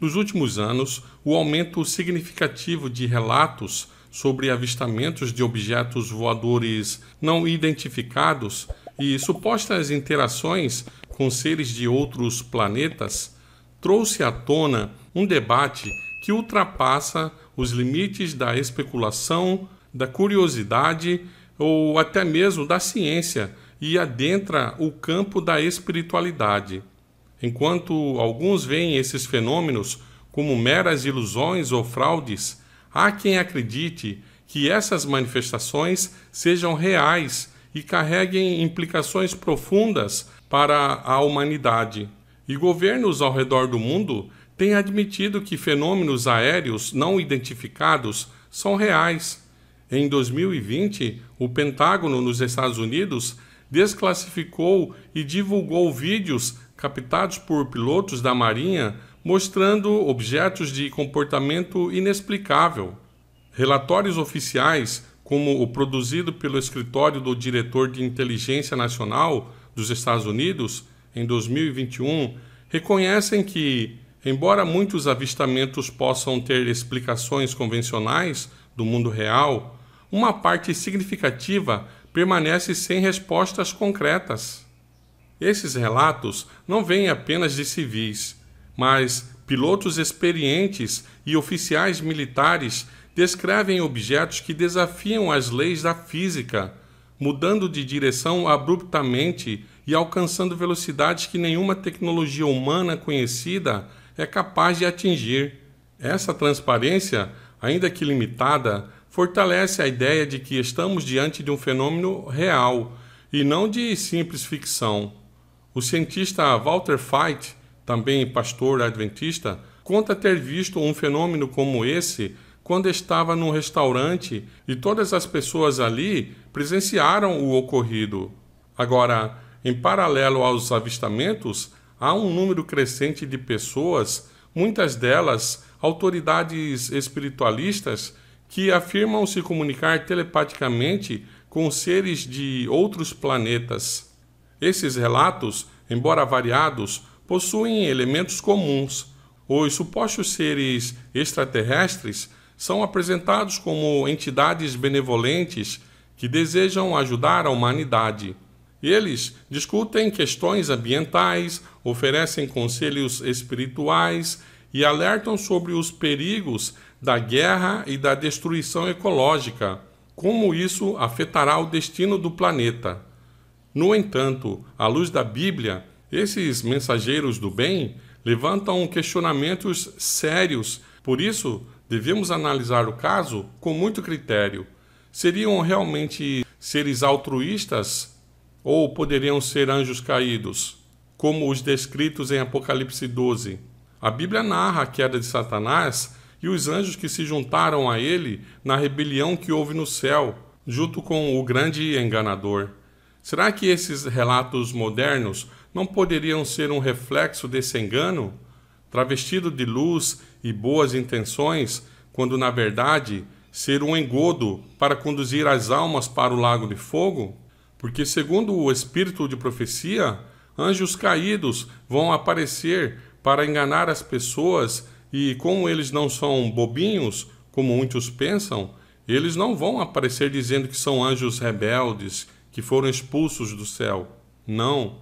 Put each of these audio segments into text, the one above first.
Nos últimos anos, o aumento significativo de relatos sobre avistamentos de objetos voadores não identificados e supostas interações com seres de outros planetas trouxe à tona um debate que ultrapassa os limites da especulação, da curiosidade ou até mesmo da ciência e adentra o campo da espiritualidade. Enquanto alguns veem esses fenômenos como meras ilusões ou fraudes, há quem acredite que essas manifestações sejam reais e carreguem implicações profundas para a humanidade. E governos ao redor do mundo têm admitido que fenômenos aéreos não identificados são reais. Em 2020, o Pentágono nos Estados Unidos desclassificou e divulgou vídeos captados por pilotos da Marinha mostrando objetos de comportamento inexplicável. Relatórios oficiais, como o produzido pelo Escritório do Diretor de Inteligência Nacional dos Estados Unidos, em 2021, reconhecem que, embora muitos avistamentos possam ter explicações convencionais do mundo real, uma parte significativa permanece sem respostas concretas. Esses relatos não vêm apenas de civis, mas pilotos experientes e oficiais militares descrevem objetos que desafiam as leis da física, mudando de direção abruptamente e alcançando velocidades que nenhuma tecnologia humana conhecida é capaz de atingir. Essa transparência, ainda que limitada, fortalece a ideia de que estamos diante de um fenômeno real e não de simples ficção. O cientista Walter Feit, também pastor adventista, conta ter visto um fenômeno como esse quando estava num restaurante e todas as pessoas ali presenciaram o ocorrido. Agora, em paralelo aos avistamentos, há um número crescente de pessoas, muitas delas autoridades espiritualistas, que afirmam se comunicar telepaticamente com seres de outros planetas. Esses relatos, embora variados, possuem elementos comuns. Os supostos seres extraterrestres são apresentados como entidades benevolentes que desejam ajudar a humanidade. Eles discutem questões ambientais, oferecem conselhos espirituais e alertam sobre os perigos da guerra e da destruição ecológica, como isso afetará o destino do planeta. No entanto, à luz da Bíblia, esses mensageiros do bem levantam questionamentos sérios, por isso devemos analisar o caso com muito critério. Seriam realmente seres altruístas ou poderiam ser anjos caídos, como os descritos em Apocalipse 12? A Bíblia narra a queda de Satanás e os anjos que se juntaram a ele na rebelião que houve no céu, junto com o grande enganador. Será que esses relatos modernos não poderiam ser um reflexo desse engano, travestido de luz e boas intenções, quando na verdade ser um engodo para conduzir as almas para o lago de fogo? Porque, segundo o espírito de profecia, anjos caídos vão aparecer para enganar as pessoas e, como eles não são bobinhos, como muitos pensam, eles não vão aparecer dizendo que são anjos rebeldes, que foram expulsos do céu. Não.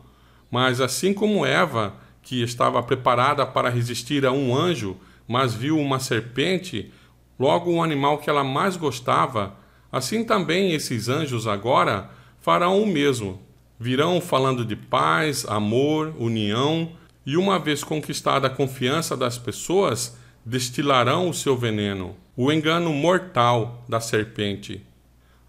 Mas assim como Eva, que estava preparada para resistir a um anjo, mas viu uma serpente, logo o animal que ela mais gostava, assim também esses anjos agora farão o mesmo. Virão falando de paz, amor, união, e uma vez conquistada a confiança das pessoas, destilarão o seu veneno, o engano mortal da serpente.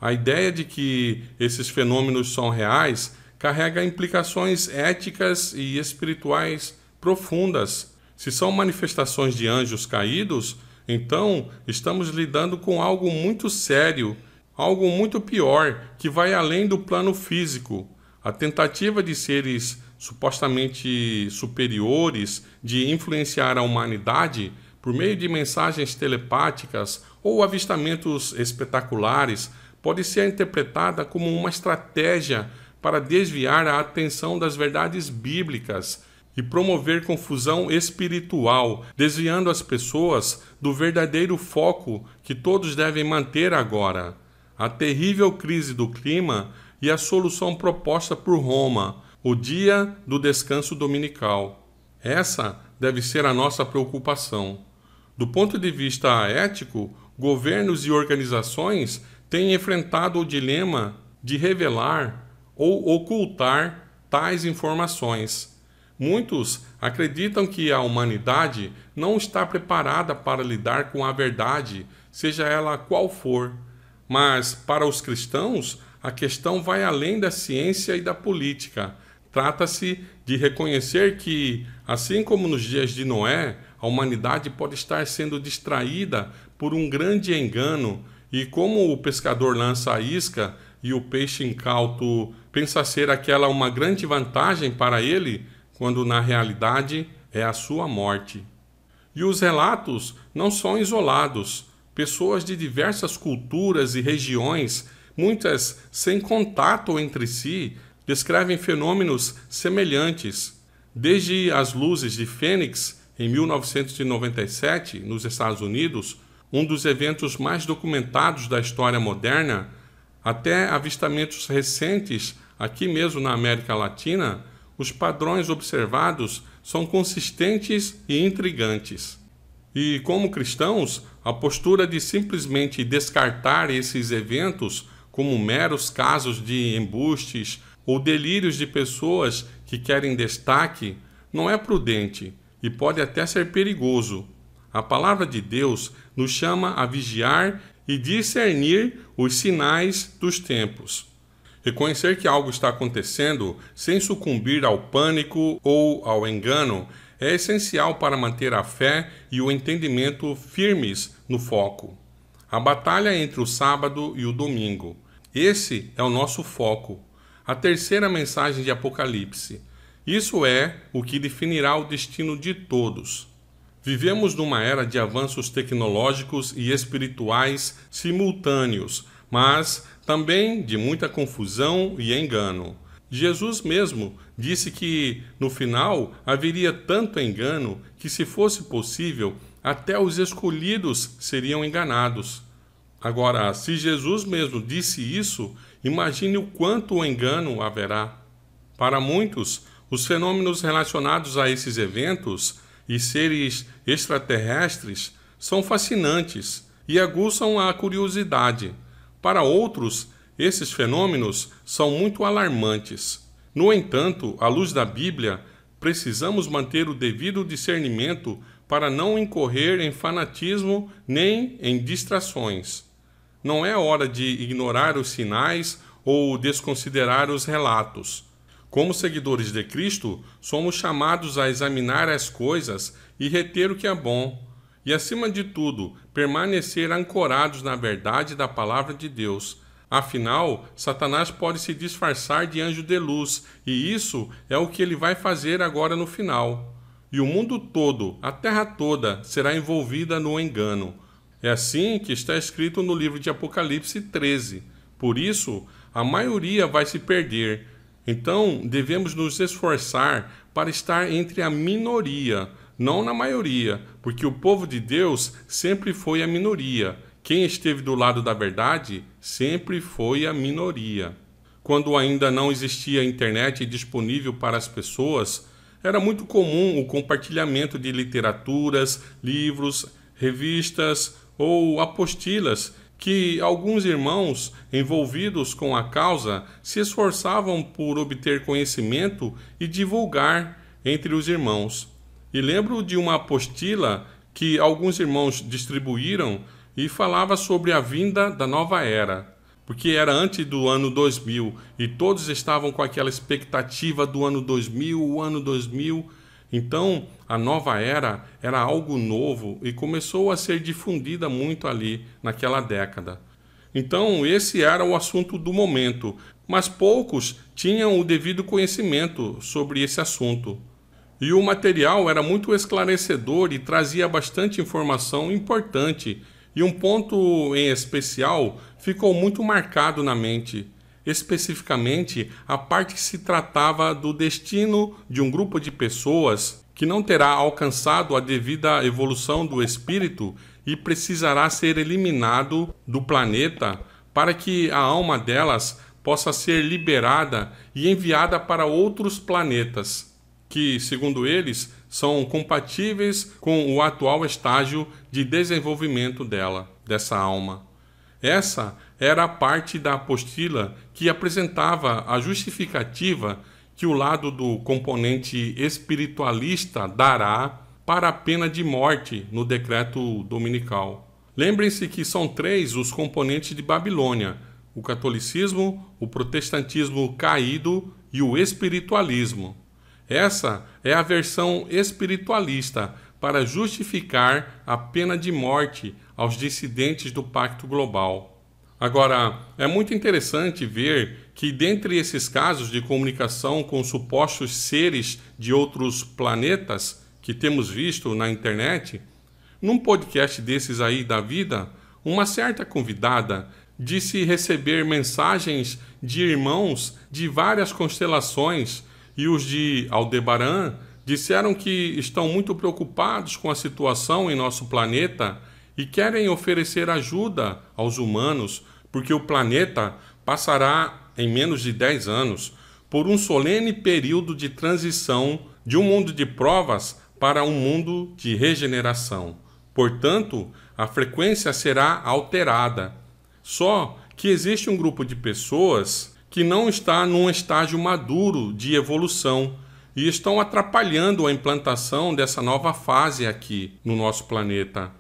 A ideia de que esses fenômenos são reais carrega implicações éticas e espirituais profundas. Se são manifestações de anjos caídos, então estamos lidando com algo muito sério, algo muito pior, que vai além do plano físico. A tentativa de seres supostamente superiores de influenciar a humanidade por meio de mensagens telepáticas ou avistamentos espetaculares pode ser interpretada como uma estratégia para desviar a atenção das verdades bíblicas e promover confusão espiritual, desviando as pessoas do verdadeiro foco que todos devem manter agora: a terrível crise do clima e a solução proposta por Roma, o dia do descanso dominical. Essa deve ser a nossa preocupação. Do ponto de vista ético, governos e organizações têm enfrentado o dilema de revelar ou ocultar tais informações. Muitos acreditam que a humanidade não está preparada para lidar com a verdade, seja ela qual for. Mas, para os cristãos, a questão vai além da ciência e da política. Trata-se de reconhecer que, assim como nos dias de Noé, a humanidade pode estar sendo distraída por um grande engano, e como o pescador lança a isca e o peixe incauto pensa ser aquela uma grande vantagem para ele, quando na realidade é a sua morte. E os relatos não são isolados. Pessoas de diversas culturas e regiões, muitas sem contato entre si, descrevem fenômenos semelhantes. Desde as luzes de Fênix, em 1997, nos Estados Unidos, um dos eventos mais documentados da história moderna, até avistamentos recentes aqui mesmo na América Latina, os padrões observados são consistentes e intrigantes. E, como cristãos, a postura de simplesmente descartar esses eventos como meros casos de embustes ou delírios de pessoas que querem destaque não é prudente e pode até ser perigoso. A palavra de Deus nos chama a vigiar e discernir os sinais dos tempos. Reconhecer que algo está acontecendo sem sucumbir ao pânico ou ao engano é essencial para manter a fé e o entendimento firmes no foco. A batalha entre o sábado e o domingo. Esse é o nosso foco. A terceira mensagem de Apocalipse. Isso é o que definirá o destino de todos. Vivemos numa era de avanços tecnológicos e espirituais simultâneos, mas também de muita confusão e engano. Jesus mesmo disse que, no final, haveria tanto engano que, se fosse possível, até os escolhidos seriam enganados. Agora, se Jesus mesmo disse isso, imagine o quanto engano haverá. Para muitos, os fenômenos relacionados a esses eventos e seres extraterrestres são fascinantes e aguçam a curiosidade. Para outros, esses fenômenos são muito alarmantes. No entanto, à luz da Bíblia, precisamos manter o devido discernimento para não incorrer em fanatismo nem em distrações. Não é hora de ignorar os sinais ou desconsiderar os relatos. Como seguidores de Cristo, somos chamados a examinar as coisas e reter o que é bom. E, acima de tudo, permanecer ancorados na verdade da palavra de Deus. Afinal, Satanás pode se disfarçar de anjo de luz, e isso é o que ele vai fazer agora no final. E o mundo todo, a terra toda, será envolvida no engano. É assim que está escrito no livro de Apocalipse 13. Por isso, a maioria vai se perder. Então, devemos nos esforçar para estar entre a minoria, não na maioria, porque o povo de Deus sempre foi a minoria. Quem esteve do lado da verdade sempre foi a minoria. Quando ainda não existia internet disponível para as pessoas, era muito comum o compartilhamento de literaturas, livros, revistas ou apostilas que alguns irmãos envolvidos com a causa se esforçavam por obter conhecimento e divulgar entre os irmãos. E lembro de uma apostila que alguns irmãos distribuíram e falava sobre a vinda da nova era, porque era antes do ano 2000 e todos estavam com aquela expectativa do ano 2000, o ano 2000. Então, a nova era algo novo e começou a ser difundida muito ali naquela década. Então, esse era o assunto do momento, mas poucos tinham o devido conhecimento sobre esse assunto. E o material era muito esclarecedor e trazia bastante informação importante, e um ponto em especial ficou muito marcado na mente. especificamente a parte que se tratava do destino de um grupo de pessoas que não terá alcançado a devida evolução do espírito e precisará ser eliminado do planeta para que a alma delas possa ser liberada e enviada para outros planetas, que, segundo eles, são compatíveis com o atual estágio de desenvolvimento dessa alma. Essa era a parte da apostila que apresentava a justificativa que o lado do componente espiritualista dará para a pena de morte no decreto dominical. Lembrem-se que são 3 os componentes de Babilônia: o catolicismo, o protestantismo caído e o espiritualismo. Essa é a versão espiritualista para justificar a pena de morte aos dissidentes do Pacto Global. Agora, é muito interessante ver que, dentre esses casos de comunicação com supostos seres de outros planetas que temos visto na internet, num podcast desses aí da vida, uma certa convidada disse receber mensagens de irmãos de várias constelações, e os de Aldebaran disseram que estão muito preocupados com a situação em nosso planeta e querem oferecer ajuda aos humanos, porque o planeta passará, em menos de 10 anos, por um solene período de transição de um mundo de provas para um mundo de regeneração. Portanto, a frequência será alterada. Só que existe um grupo de pessoas que não está num estágio maduro de evolução e estão atrapalhando a implantação dessa nova fase aqui no nosso planeta.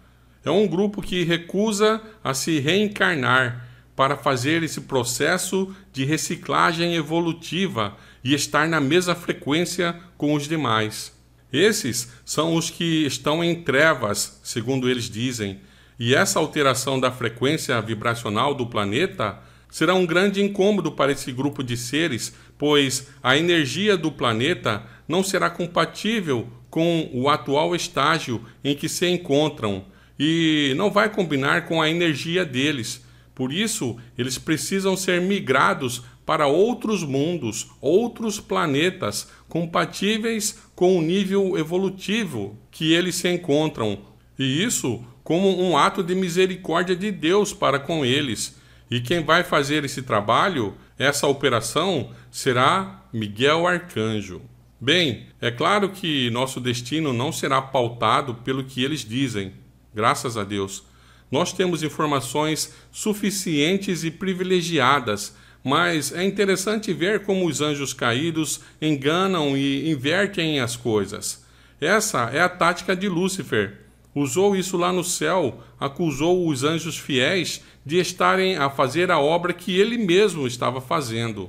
É um grupo que recusa a se reencarnar para fazer esse processo de reciclagem evolutiva e estar na mesma frequência com os demais. Esses são os que estão em trevas, segundo eles dizem, e essa alteração da frequência vibracional do planeta será um grande incômodo para esse grupo de seres, pois a energia do planeta não será compatível com o atual estágio em que se encontram e não vai combinar com a energia deles. Por isso, eles precisam ser migrados para outros mundos, outros planetas compatíveis com o nível evolutivo que eles se encontram, e isso como um ato de misericórdia de Deus para com eles. E quem vai fazer esse trabalho, essa operação, será Miguel Arcanjo. Bem, é claro que nosso destino não será pautado pelo que eles dizem, graças a Deus. Nós temos informações suficientes e privilegiadas, mas é interessante ver como os anjos caídos enganam e invertem as coisas. Essa é a tática de Lúcifer. Usou isso lá no céu, acusou os anjos fiéis de estarem a fazer a obra que ele mesmo estava fazendo.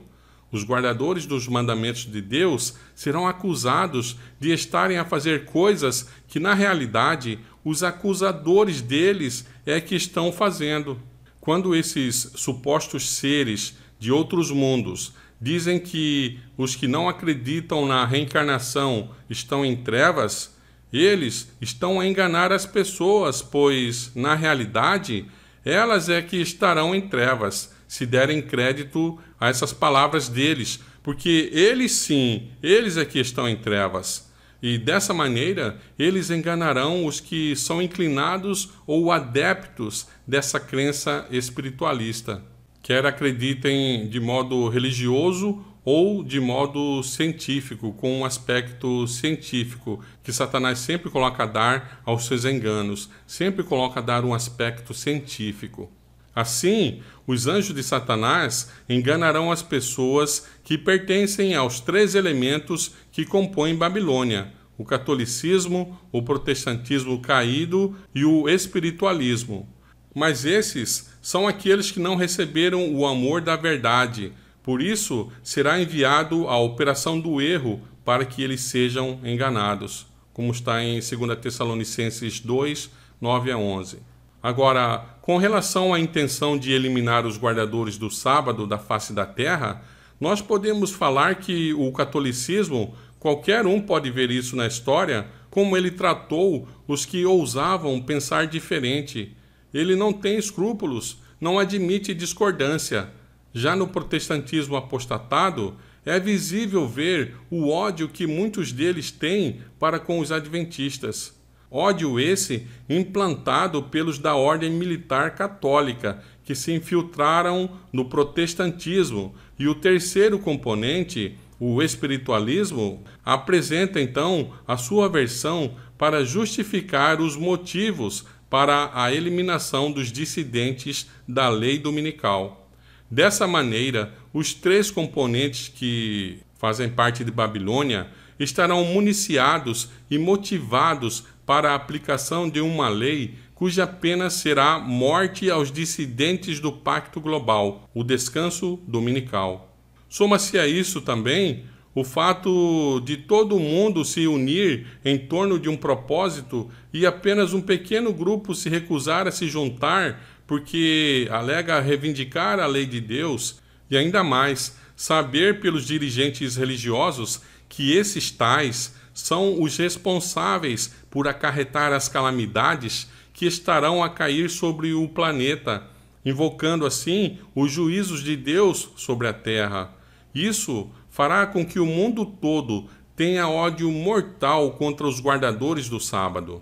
Os guardadores dos mandamentos de Deus serão acusados de estarem a fazer coisas que, na realidade, os acusadores deles é que estão fazendo. Quando esses supostos seres de outros mundos dizem que os que não acreditam na reencarnação estão em trevas, eles estão a enganar as pessoas, pois, na realidade, elas é que estarão em trevas, se derem crédito a essas palavras deles, porque eles sim, eles é que estão em trevas. E dessa maneira, eles enganarão os que são inclinados ou adeptos dessa crença espiritualista, quer acreditem de modo religioso ou de modo científico, com um aspecto científico, que Satanás sempre coloca a dar aos seus enganos, sempre coloca a dar um aspecto científico. Assim, os anjos de Satanás enganarão as pessoas que pertencem aos 3 elementos que compõem Babilônia: o catolicismo, o protestantismo caído e o espiritualismo. Mas esses são aqueles que não receberam o amor da verdade. Por isso, será enviado a operação do erro para que eles sejam enganados, como está em 2 Tessalonicenses 2, 9 a 11. Agora, com relação à intenção de eliminar os guardadores do sábado da face da terra, nós podemos falar que o catolicismo, qualquer um pode ver isso na história, como ele tratou os que ousavam pensar diferente. Ele não tem escrúpulos, não admite discordância. Já no protestantismo apostatado, é visível ver o ódio que muitos deles têm para com os adventistas. Ódio esse implantado pelos da ordem militar católica, que se infiltraram no protestantismo. E o terceiro componente, o espiritualismo, apresenta então a sua versão para justificar os motivos para a eliminação dos dissidentes da lei dominical. Dessa maneira, os três componentes que fazem parte de Babilônia estarão municiados e motivados para a aplicação de uma lei cuja pena será morte aos dissidentes do Pacto Global, o descanso dominical. Soma-se a isso também o fato de todo mundo se unir em torno de um propósito e apenas um pequeno grupo se recusar a se juntar porque alega reivindicar a lei de Deus, e ainda mais, saber pelos dirigentes religiosos que esses tais são os responsáveis por acarretar as calamidades que estarão a cair sobre o planeta, invocando assim os juízos de Deus sobre a terra. Isso fará com que o mundo todo tenha ódio mortal contra os guardadores do sábado.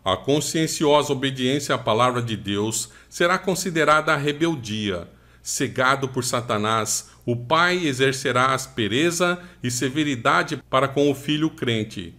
A conscienciosa obediência à palavra de Deus será considerada rebeldia. Cegado por Satanás, o pai exercerá aspereza e severidade para com o filho crente.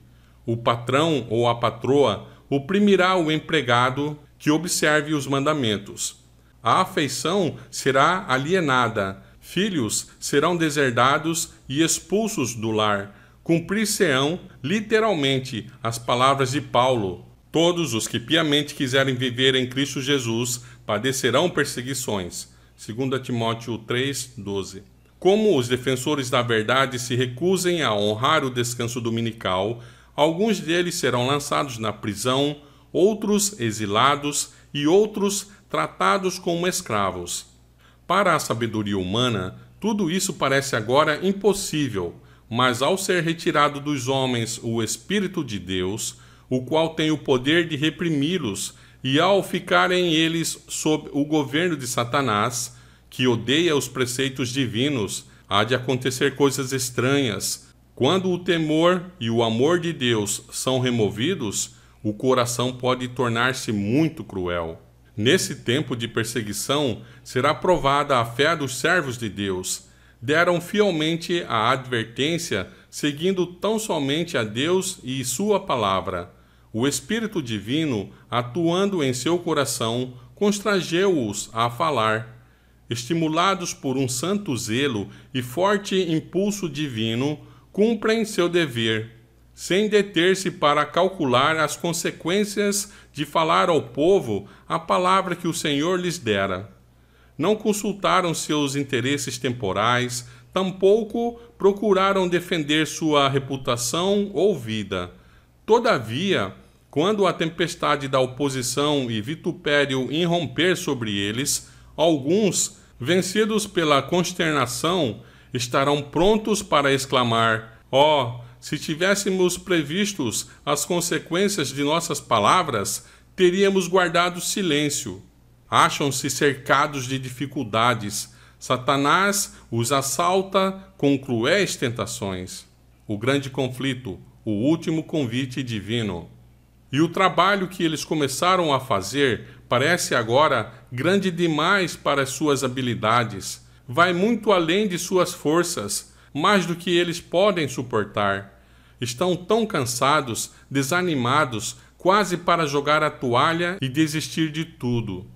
O patrão ou a patroa oprimirá o empregado que observe os mandamentos. A afeição será alienada. Filhos serão deserdados e expulsos do lar. Cumprir-se-ão literalmente as palavras de Paulo: todos os que piamente quiserem viver em Cristo Jesus padecerão perseguições. 2 Timóteo 3:12. Como os defensores da verdade se recusem a honrar o descanso dominical, alguns deles serão lançados na prisão, outros exilados e outros tratados como escravos. Para a sabedoria humana, tudo isso parece agora impossível, mas ao ser retirado dos homens o Espírito de Deus, o qual tem o poder de reprimi-los, e ao ficarem eles sob o governo de Satanás, que odeia os preceitos divinos, há de acontecer coisas estranhas. Quando o temor e o amor de Deus são removidos, o coração pode tornar-se muito cruel. Nesse tempo de perseguição, será provada a fé dos servos de Deus. Deram fielmente a advertência, seguindo tão somente a Deus e sua palavra. O Espírito Divino, atuando em seu coração, constrangeu-os a falar. Estimulados por um santo zelo e forte impulso divino, cumprem seu dever, sem deter-se para calcular as consequências de falar ao povo a palavra que o Senhor lhes dera. Não consultaram seus interesses temporais, tampouco procuraram defender sua reputação ou vida. Todavia, quando a tempestade da oposição e vitupério irromper sobre eles, alguns, vencidos pela consternação, estarão prontos para exclamar: ó, se tivéssemos previstos as consequências de nossas palavras, teríamos guardado silêncio. Acham-se cercados de dificuldades. Satanás os assalta com cruéis tentações. O grande conflito, o último convite divino. E o trabalho que eles começaram a fazer parece agora grande demais para as suas habilidades. Vai muito além de suas forças, mais do que eles podem suportar. Estão tão cansados, desanimados, quase para jogar a toalha e desistir de tudo.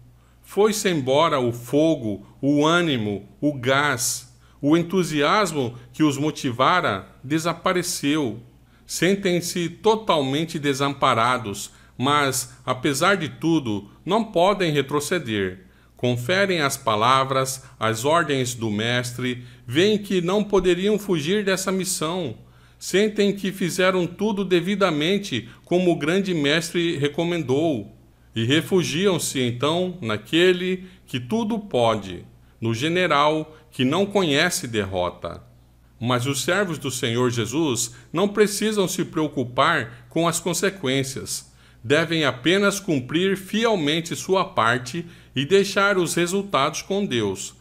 Foi-se embora o fogo, o ânimo, o gás. O entusiasmo que os motivara desapareceu. Sentem-se totalmente desamparados, mas, apesar de tudo, não podem retroceder. Conferem as palavras, as ordens do mestre, veem que não poderiam fugir dessa missão. Sentem que fizeram tudo devidamente como o grande mestre recomendou. E refugiam-se então naquele que tudo pode, no general que não conhece derrota. Mas os servos do Senhor Jesus não precisam se preocupar com as consequências. Devem apenas cumprir fielmente sua parte e deixar os resultados com Deus.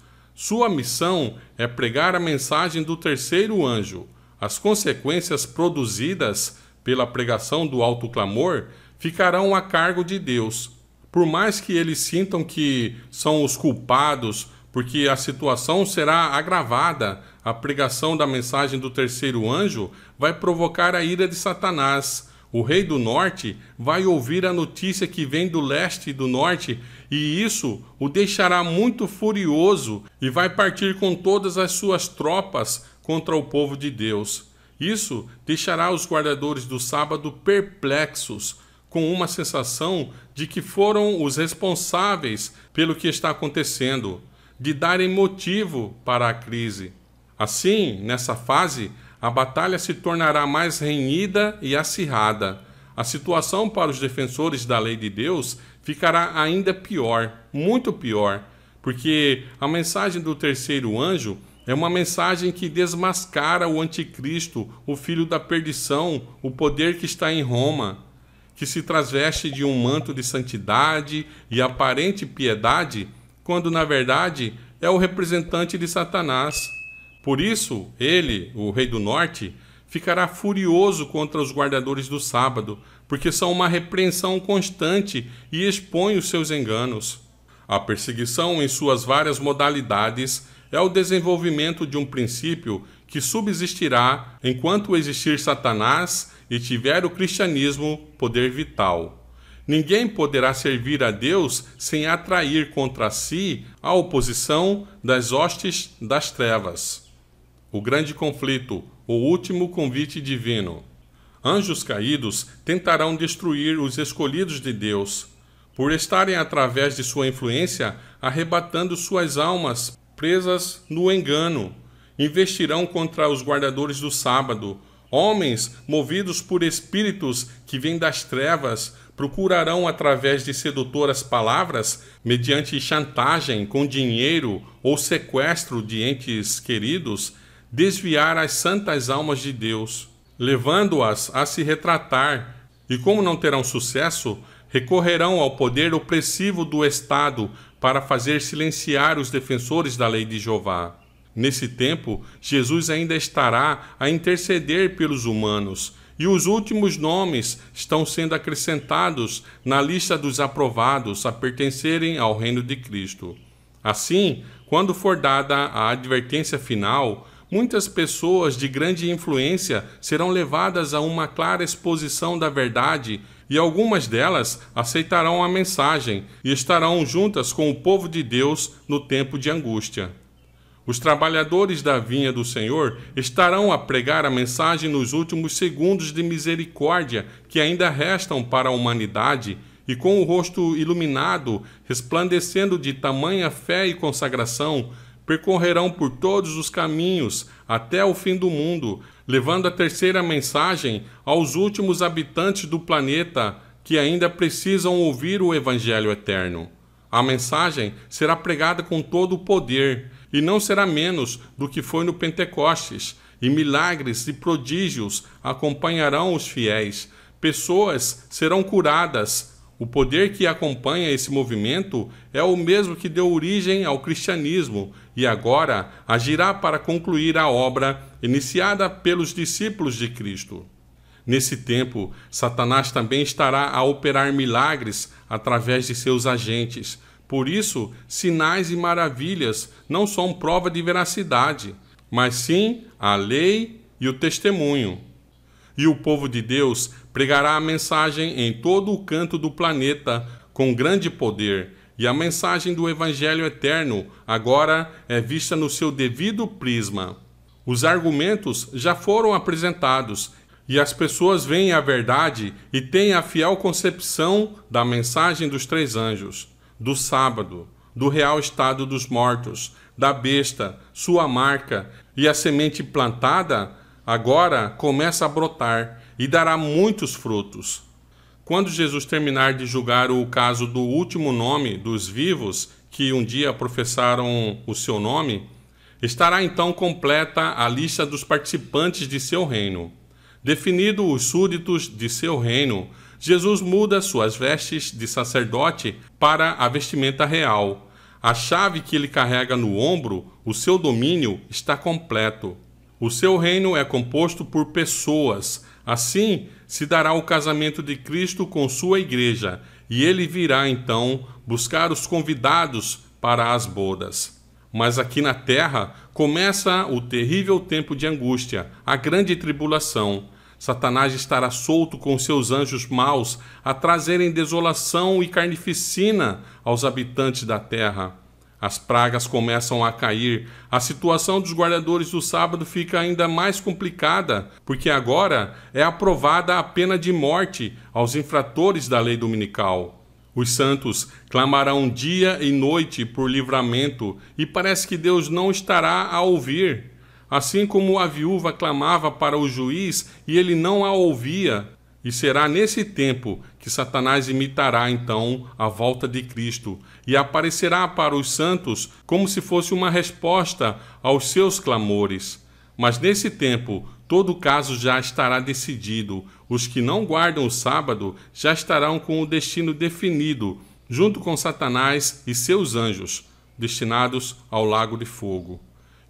Sua missão é pregar a mensagem do terceiro anjo. As consequências produzidas pela pregação do alto clamor ficarão a cargo de Deus. Por mais que eles sintam que são os culpados, porque a situação será agravada, a pregação da mensagem do terceiro anjo vai provocar a ira de Satanás. O rei do norte vai ouvir a notícia que vem do leste e do norte, e isso o deixará muito furioso e vai partir com todas as suas tropas contra o povo de Deus. Isso deixará os guardadores do sábado perplexos, com uma sensação de que foram os responsáveis pelo que está acontecendo, de darem motivo para a crise. Assim, nessa fase, a batalha se tornará mais renhida e acirrada. A situação para os defensores da lei de Deus ficará ainda pior, muito pior, porque a mensagem do terceiro anjo é uma mensagem que desmascara o anticristo, o filho da perdição, o poder que está em Roma, que se transveste de um manto de santidade e aparente piedade, quando na verdade é o representante de Satanás. Por isso, ele, o rei do norte, ficará furioso contra os guardadores do sábado, porque são uma repreensão constante e expõem os seus enganos. A perseguição em suas várias modalidades é o desenvolvimento de um princípio que subsistirá enquanto existir Satanás e tiver o cristianismo poder vital. Ninguém poderá servir a Deus sem atrair contra si a oposição das hostes das trevas. O grande conflito, o último convite divino. Anjos caídos tentarão destruir os escolhidos de Deus, por estarem através de sua influência arrebatando suas almas presas no engano. Investirão contra os guardadores do sábado. Homens movidos por espíritos que vêm das trevas procurarão, através de sedutoras palavras, mediante chantagem com dinheiro ou sequestro de entes queridos, desviar as santas almas de Deus, levando-as a se retratar, e como não terão sucesso, recorrerão ao poder opressivo do Estado para fazer silenciar os defensores da lei de Jeová. Nesse tempo, Jesus ainda estará a interceder pelos humanos, e os últimos nomes estão sendo acrescentados na lista dos aprovados a pertencerem ao reino de Cristo. Assim, quando for dada a advertência final, muitas pessoas de grande influência serão levadas a uma clara exposição da verdade, e algumas delas aceitarão a mensagem e estarão juntas com o povo de Deus no tempo de angústia. Os trabalhadores da vinha do Senhor estarão a pregar a mensagem nos últimos segundos de misericórdia que ainda restam para a humanidade, e com o rosto iluminado, resplandecendo de tamanha fé e consagração, percorrerão por todos os caminhos até o fim do mundo, levando a terceira mensagem aos últimos habitantes do planeta que ainda precisam ouvir o Evangelho eterno. A mensagem será pregada com todo o poder, e não será menos do que foi no Pentecostes, e milagres e prodígios acompanharão os fiéis. Pessoas serão curadas. O poder que acompanha esse movimento é o mesmo que deu origem ao cristianismo e agora agirá para concluir a obra iniciada pelos discípulos de Cristo. Nesse tempo, Satanás também estará a operar milagres através de seus agentes. Por isso, sinais e maravilhas não são prova de veracidade, mas sim a lei e o testemunho. E o povo de Deus pregará a mensagem em todo o canto do planeta com grande poder, e a mensagem do Evangelho eterno agora é vista no seu devido prisma. Os argumentos já foram apresentados, e as pessoas veem a verdade e têm a fiel concepção da mensagem dos três anjos, do sábado, do real estado dos mortos, da besta, sua marca, e a semente plantada agora começa a brotar e dará muitos frutos. Quando Jesus terminar de julgar o caso do último nome dos vivos que um dia professaram o seu nome, estará então completa a lista dos participantes de seu reino. Definido os súditos de seu reino, Jesus muda suas vestes de sacerdote para a vestimenta real. a chave que ele carrega no ombro, o seu domínio está completo. O seu reino é composto por pessoas. Assim se dará o casamento de Cristo com sua igreja, e ele virá então buscar os convidados para as bodas. Mas aqui na terra começa o terrível tempo de angústia, a grande tribulação. Satanás estará solto com seus anjos maus a trazerem desolação e carnificina aos habitantes da terra. As pragas começam a cair, a situação dos guardadores do sábado fica ainda mais complicada, porque agora é aprovada a pena de morte aos infratores da lei dominical. Os santos clamarão dia e noite por livramento, e parece que Deus não estará a ouvir. Assim como a viúva clamava para o juiz e ele não a ouvia. E será nesse tempo que Satanás imitará então a volta de Cristo e aparecerá para os santos como se fosse uma resposta aos seus clamores. Mas nesse tempo todo o caso já estará decidido. Os que não guardam o sábado já estarão com o destino definido, junto com Satanás e seus anjos, destinados ao lago de fogo.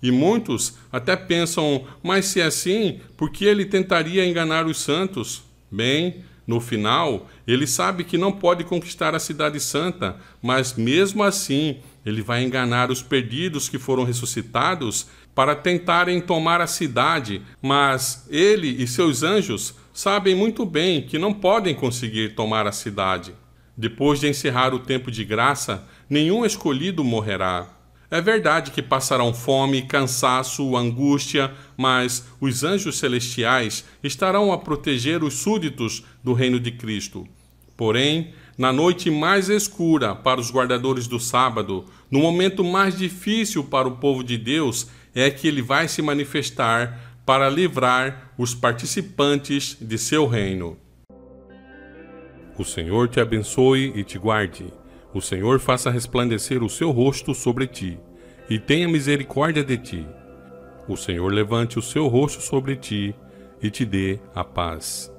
E muitos até pensam, mas se é assim, por que ele tentaria enganar os santos? Bem, no final, ele sabe que não pode conquistar a cidade santa, mas mesmo assim, ele vai enganar os perdidos que foram ressuscitados para tentarem tomar a cidade, mas ele e seus anjos sabem muito bem que não podem conseguir tomar a cidade. Depois de encerrar o tempo de graça, nenhum escolhido morrerá. É verdade que passarão fome, cansaço, angústia, mas os anjos celestiais estarão a proteger os súditos do reino de Cristo. Porém, na noite mais escura para os guardadores do sábado, no momento mais difícil para o povo de Deus, é que ele vai se manifestar para livrar os participantes de seu reino. O Senhor te abençoe e te guarde. O Senhor faça resplandecer o seu rosto sobre ti, e tenha misericórdia de ti. O Senhor levante o seu rosto sobre ti, e te dê a paz.